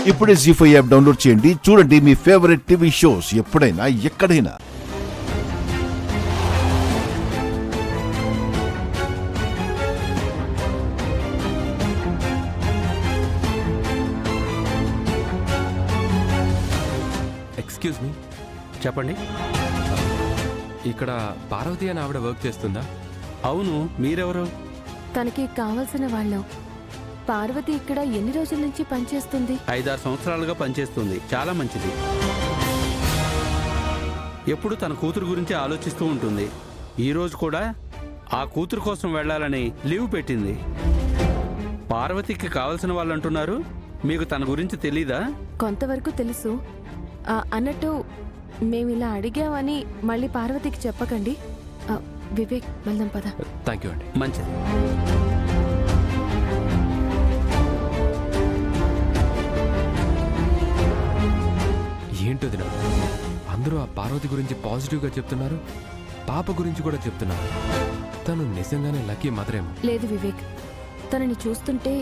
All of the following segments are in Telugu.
ఇప్పుడే జీ5 యాప్ డౌన్లోడ్ చేయండి. చూడండి మీ ఫేవరెట్ టీవీ షోస్ ఎప్పుడైనా ఎక్కడైనా. ఎక్స్క్యూజ్ మీ, చెప్పండి. ఇక్కడ పార్వతి అని ఆవిడ వర్క్ చేస్తుందా? అవును, మీరెవరు? తనకి కావలసిన వాళ్ళం. పార్వతి ఇక్కడ ఎన్ని రోజుల నుంచి పనిచేస్తుంది? 5-6 సంవత్సరాలుగా పనిచేస్తుంది. చాలా మంచిది. ఎప్పుడు తన కూతురు గురించి ఆలోచిస్తూ ఉంటుంది. ఈరోజు కూడా ఆ కూతురు కోసం వెళ్ళాలని లీవ్ పెట్టింది. పార్వతికి కావలసిన వాళ్ళు అంటున్నారు. మీకు తన గురించి తెలీదా? కొంతవరకు తెలుసు. అన్నట్టు మేమిలా అడిగామని మళ్ళీ పార్వతికి చెప్పకండి. వివేక్, వెళ్దాం పద. థ్యాంక్ యూ అండి. మంచిది. ఏంటో దిన అందరూ ఆ పార్వతి గురించి పాజిటివ్గా చెప్తున్నారు, పాప గురించి కూడా చెప్తున్నారు. తను నిజంగానే లక్కీ మదరేమో. లేదు వివేక్, తనని చూస్తుంటే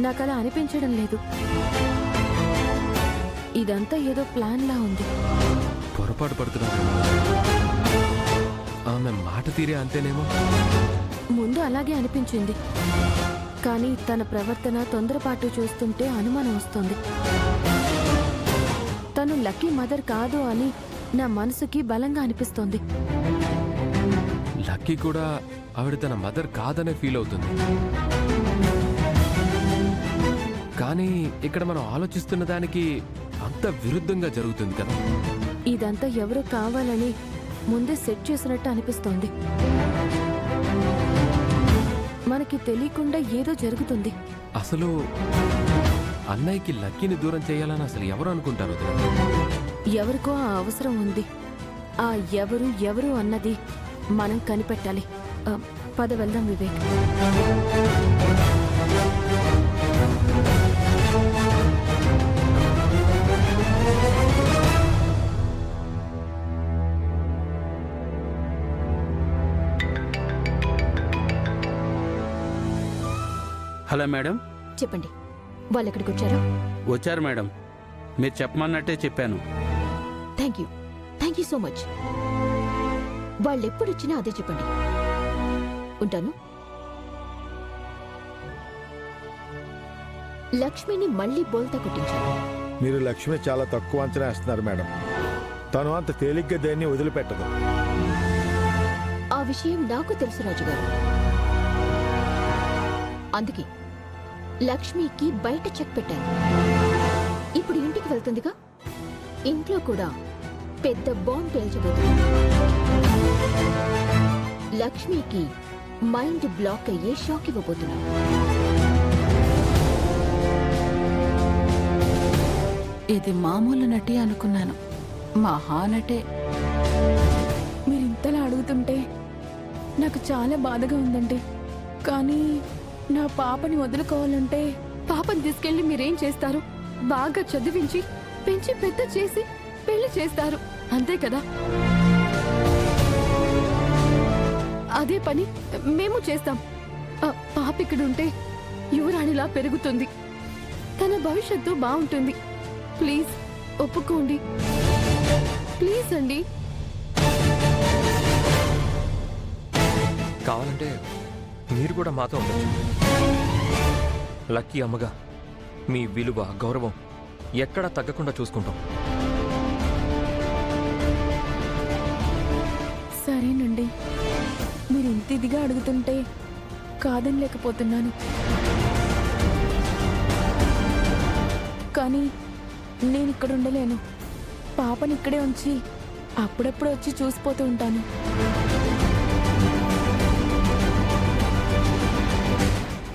నాకలా అనిపించడం లేదు. ఇదంతా ఏదో ప్లాన్ లా ఉంది. పొరపాటు పడుతున్నారు. ఆమె మాట తీరే అంతేనేమో. ముందు అలాగే అనిపించింది, కానీ తన ప్రవర్తన, తొందరపాటు చూస్తుంటే అనుమానం వస్తుంది. తను లక్కీ మదర్ కాదు అని నా మనసుకి బలంగా అనిపిస్తోంది. లక్కీ కూడా ఆవిడ తన మదర్ కాదనే ఫీల్ అవుతుంది. కానీ ఇక్కడ మనం ఆలోచిస్తున్న దానికి అంత విరుద్ధంగా జరుగుతుంది కదా. ఇదంతా ఎవరో కావాలని ముందే సెట్ చేసినట్టు అనిపిస్తోంది. మనకి తెలియకుండా ఏదో జరుగుతుంది. అసలు అన్నయ్యకి లక్కీని దూరం చేయాలని అసలు ఎవరు అనుకుంటారు? ఎవరికో ఆ అవసరం ఉంది. ఆ ఎవరు అన్నది మనం కనిపెట్టాలి. పద వెళ్దాం వివేక్. Hello madam. చెప్పండి, వాళ్ళు ఎక్కడికి వచ్చారా? వచ్చారు మేడం. మీరు చెప్పమన్నట్టే చెప్పాను. Thank you so much. వాళ్ళు ఎప్పుడు వచ్చినా అదే చెప్పండి. ఉంటాను. లక్ష్మిని మళ్ళీ బోల్తా కొట్టించాను. మీరు లక్ష్మి చాలా తక్కువ అంచనా వేస్తున్నారు మేడం. తను అంత తేలిగ్గా దేన్ని వదిలిపెట్టదు. ఆ విషయం నాకు తెలుసు రాజుగారు. అందుకే లక్ష్మికి బయట చెక్ పెట్టాను. ఇప్పుడు ఇంటికి వెళ్తుందిగా, ఇంట్లో కూడా పెద్ద బాంబ్ పేల్చబోతుంది. లక్ష్మికి మైండ్ బ్లాక్ అయ్యే షాక్ ఇవ్వబోతున్నా. ఇది మామూలు నటి అనుకున్నాను, మహానటే. మీరు ఇంతలా అడుగుతుంటే నాకు చాలా బాధగా ఉందండి. కానీ నా పాపని వదులుకోవాలంటే పాపని తీసుకెళ్లి మీరేం చేస్తారు? బాగా చదివించి పెంచి పెద్ద చేసి పెళ్లి చేస్తారు, అంతే కదా? అదే పని మేము చేస్తాం. పాప ఇక్కడుంటే యువరాణిలా పెరుగుతుంది, తన భవిష్యత్తు బాగుంటుంది. ప్లీజ్ ఒప్పుకోండి, ప్లీజ్ అండి. కావాలంటే మీరు కూడా మాతో ఉండొచ్చు. లక్కీ అమ్మగా మీ విలువ, గౌరవం ఎక్కడా తగ్గకుండా చూసుకుంటాం. సరేనండి, మీరు ఇంత ఇదిగా అడుగుతుంటే కాదనలేకపోతున్నాను. కానీ నేను ఇక్కడ ఉండలేను. పాపని ఇక్కడే ఉంచి అప్పుడప్పుడు వచ్చి చూసిపోతూ ఉంటాను.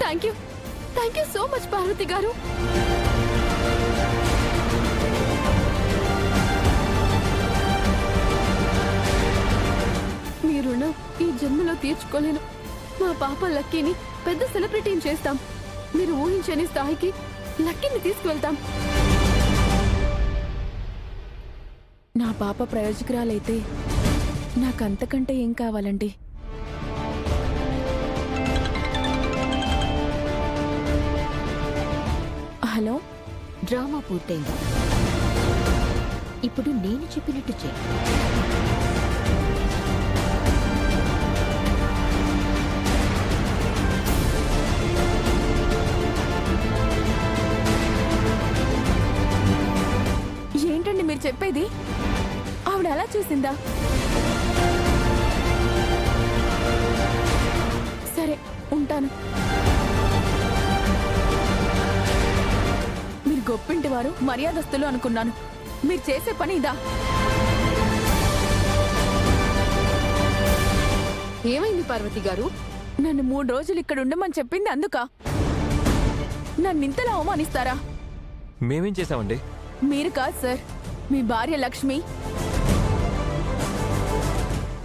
Thank you so much Parvathi గారు. మీ రుణం ఈ జన్మలో తీర్చుకోలేను. మా పాప లక్కీని పెద్ద సెలబ్రిటీని చేస్తాం. మీరు ఊహించని స్థాయికి లక్కీని తీసుకువెళ్తాం. నా పాప ప్రయోజకురాలైతే నాకంతకంటే ఏం కావాలండి? హలో, డ్రామా పూర్తయింది. ఇప్పుడు నేను చెప్పినట్టు చెయ్యి. ఏంటండి మీరు చెప్పేది? ఆవిడ అలా చేసిందా? సరే, ఉంటాను. మీరు గొప్పింటి వారు, మర్యాదస్తులు అనుకున్నాను. మీరు చేసే పని ఇదా? ఏమైంది పార్వతి గారు? నన్ను 3 రోజులు ఇక్కడ ఉండమని చెప్పింది అందుకా? నన్ను ఇంతలా అవమానిస్తారా? మేమేం చేశామండి? మీరు కాదు సార్, మీ భార్య లక్ష్మి,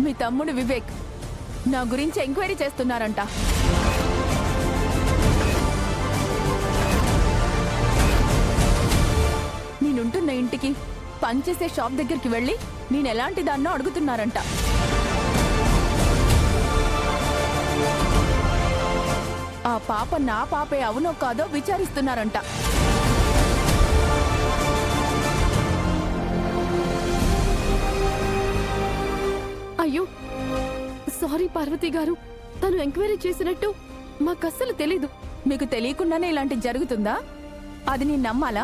మీ తమ్ముడు వివేక్ నా గురించి ఎంక్వైరీ చేస్తున్నారంట. నేనుంటున్న ఇంటికి, పనిచేసే షాప్ దగ్గరికి వెళ్ళి నేను ఎలాంటి దాన్నో అడుగుతున్నారంట. ఆ పాప నా పాపే అవునో కాదో విచారిస్తున్నారంట. అయ్యో సారీ పార్వతి గారు, తను ఎంక్వైరీ చేసినట్టు మాకస్సలు తెలీదు. మీకు తెలియకుండానే ఇలాంటి జరుగుతుందా? అది నేను నమ్మాలా?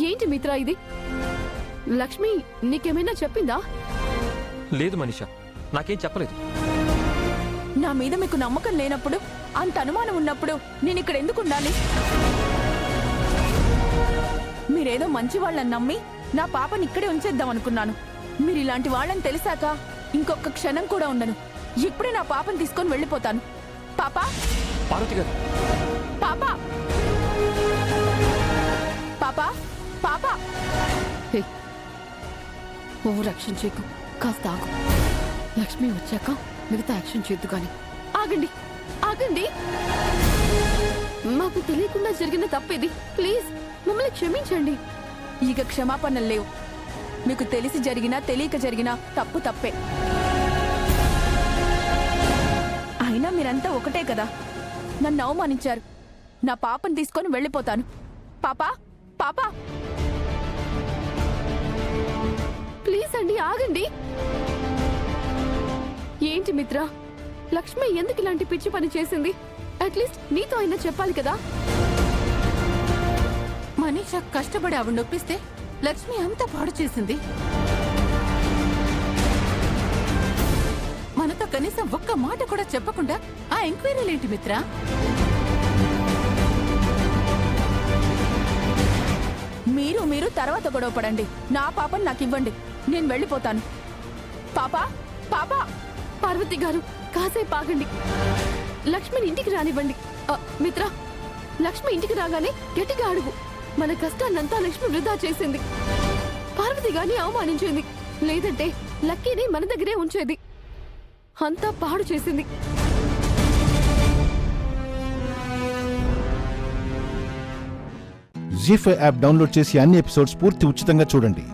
ఏంటి మిత్రా ఇది? లక్ష్మి నీకేమైనా చెప్పిందా? లేదు మనీషా, నాకేం చెప్పలేదు. నా మీద మీకు నమ్మకం లేనప్పుడు, అంత అనుమానం ఉన్నప్పుడు నేను ఇక్కడ ఎందుకు ఉండాలి? మీరేదో మంచి వాళ్ళని నమ్మి నా పాపని ఇక్కడే ఉంచేద్దాం అనుకున్నాను. మీరు ఇలాంటి వాళ్ళని తెలిసాక ఇంకొక క్షణం కూడా ఉండను. ఇప్పుడే నా పాపని తీసుకొని వెళ్ళిపోతాను. పాపా, పార్వతి గారు, పాపా, పాపా, పాపా. ఓ రక్షణ చేయకు, కాస్త ఆగు. లక్ష్మి వచ్చాక మిగతా యాక్షన్ చేద్దు గాని. ఆగండి, ఆగండి. మాకు తెలియకుండా జరిగిన తప్పేది. ప్లీజ్ మమ్మల్ని క్షమించండి. ఇక క్షమాపణలు లేవు. మీకు తెలిసి జరిగినా తెలియక జరిగినా తప్పు తప్పే. అయినా మీరంతా ఒకటే కదా. నన్ను అవమానించారు. నా పాపని తీసుకొని వెళ్ళిపోతాను. పాపా, పాపా. ప్లీజ్ అండి, ఆగండి. ఏంటి మిత్ర, లక్ష్మి ఎందుకు ఇలాంటి పిచ్చి పని చేసింది? అట్లీస్ట్ నీతో అయినా చెప్పాలి కదా. మనీషా కష్టపడి ఆవిడ నొప్పిస్తే లక్ష్మి అంతా పాడు చేసింది. మనతో కనీసం ఒక్క మాట కూడా చెప్పకుండా ఆ ఎంక్వైరీలేంటి మిత్ర? మీరు తర్వాత గొడవ పడండి. నా పాపని నాకు ఇవ్వండి, నేను వెళ్ళిపోతాను. పాపా, పాపా. పార్వతి గారు కాసేపు ఆగండి. లక్ష్మిని ఇంటికి రానివ్వండి. మిత్ర, లక్ష్మి ఇంటికి రాగానే గట్టిగా అడుగు. మన కష్టాన్నంతా లక్ష్మి వృధా చేసింది. పార్వతి గారిని అవమానించింది. లేదంటే లక్కీని మన దగ్గరే ఉంచేది. అంతా పాడు చేసింది. జీ5 యాప్ డౌన్లోడ్ చేసి అన్ని ఎపిసోడ్స్ పూర్తి ఉచితంగా చూడండి.